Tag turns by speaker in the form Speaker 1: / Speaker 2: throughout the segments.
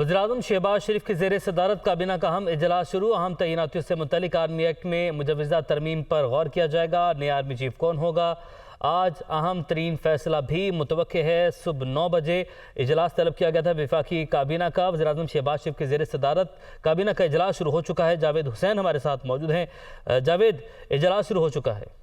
Speaker 1: वज़ीर-ए-आज़म शहबाज शरीफ की ज़ेर सदारत काबीना का अहम इजलास शुरू। अहम तैनातियों से मुतल्लिक़ आर्मी एक्ट में मुजव्वज़ा तरमीम पर गौर किया जाएगा। नए आर्मी चीफ कौन होगा, आज अहम तरीन फैसला भी मुतवक्के है। सुबह 9 बजे इजलास तलब किया गया था वफाकी काबीना का। वज़ीर-ए-आज़म शहबाज शरीफ की ज़ेर सदारत काबीना का इजलास शुरू हो चुका है। जावेद हुसैन हमारे साथ मौजूद हैं। जावेद, इजलास शुरू हो चुका है।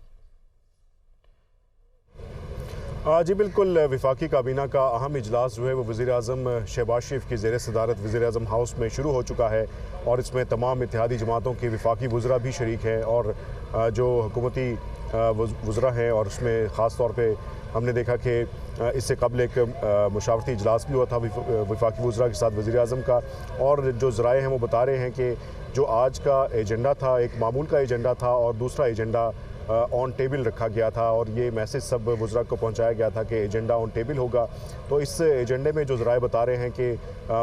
Speaker 2: जी बिल्कुल, वफाकी काबीना का अहम इजलास जो है वो वज़ीर-ए-आज़म शहबाज शरीफ की ज़ेर सदारत वज़ीर-ए-आज़म हाउस में शुरू हो चुका है और इसमें तमाम इत्तेहादी जमातों के वफाकी वज़रा भी शरीक हैं और जो हुकूमती वज़रा हैं, और उसमें ख़ास तौर पे हमने देखा कि इससे कबल एक मुशावरती इजलास भी हुआ था वफाकी वज़रा के साथ वज़ीर-ए-आज़म का। और जो ज़राए हैं वो बता रहे हैं कि जो आज का एजेंडा था एक मामूल का एजेंडा था और दूसरा एजेंडा ऑन टेबल रखा गया था, और ये मैसेज सब वज़रा को पहुंचाया गया था कि एजेंडा ऑन टेबल होगा। तो इस एजेंडे में जो ज़राए बता रहे हैं कि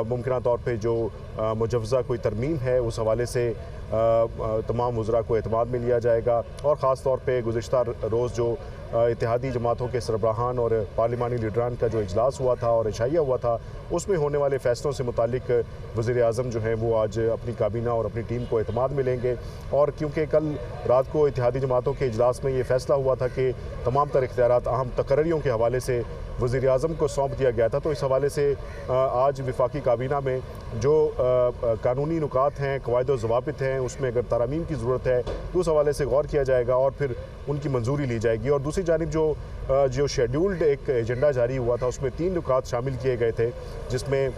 Speaker 2: मुमकिन तौर पे जो मुजव्वज़ा कोई तरमीम है उस हवाले से तमाम वज़रा को एतमाद में लिया जाएगा। और ख़ास तौर पे गुज़िश्ता रोज़ जो इत्तेहादी जमातों के सरबराहान और पार्लिमानी लीडरान का जो इजलास हुआ था और इशाइया हुआ था, उसमें होने वाले फ़ैसलों से मुतालिक वज़ीर-ए-आज़म जो हैं वो आज अपनी काबीना और अपनी टीम को एतमाद में लेंगे। और क्योंकि कल रात को इत्तेहादी जमातों के इजलास में ये फ़ैसला हुआ था कि तमाम तर इख्तियारात अहम तकर्रियों के हवाले से वज़ीर-ए-आज़म को सौंप दिया गया था, तो इस हवाले से आज वफाकी काबीना में जो कानूनी नुकात हैं, कवायद व ज़वाबित हैं, उसमें अगर तरमीम की ज़रूरत है तो उस हवाले से गौर किया जाएगा और फिर उनकी मंजूरी ली जाएगी। और दूसरी जानिब जो शेड्यूल्ड एक एजेंडा जारी हुआ था उसमें 3 नुकात शामिल किए गए थे, जिसमें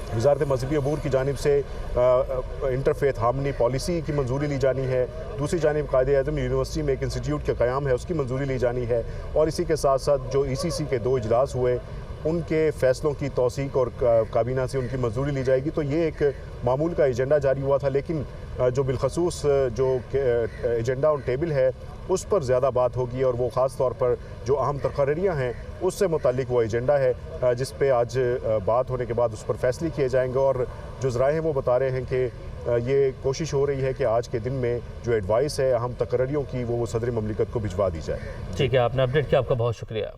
Speaker 2: वज़ारत मज़हबी अमूर की जानिब से इंटरफेथ हार्मनी पॉलिसी की मंजूरी ली जानी है। दूसरी जानिब कायदे-ए-आज़म यूनिवर्सिटी में एक इंस्टीट्यूट का क़याम है, उसकी मंजूरी ली जानी है। और इसी के साथ साथ जो ECC के 2 इजलास हुए उनके फ़ैसलों की तौसीक और काबीना से उनकी मंजूरी ली जाएगी। तो ये एक मामूल का एजेंडा जारी हुआ था, लेकिन जो बिलखसूस जो एजेंडा ऑन टेबल है उस पर ज़्यादा बात होगी, और वो ख़ास तौर पर जो अहम तकर्रियाँ हैं उससे मुतालिक वो एजेंडा है जिस पे आज बात होने के बाद उस पर फैसले किए जाएंगे। और जो ज़राए हैं वो बता रहे हैं कि ये कोशिश हो रही है कि आज के दिन में जो एडवाइस है अहम तकर्रियों की वो सदर ममलिकत को भिजवा दी जाए।
Speaker 1: ठीक है, आपने अपडेट किया, आपका बहुत शुक्रिया।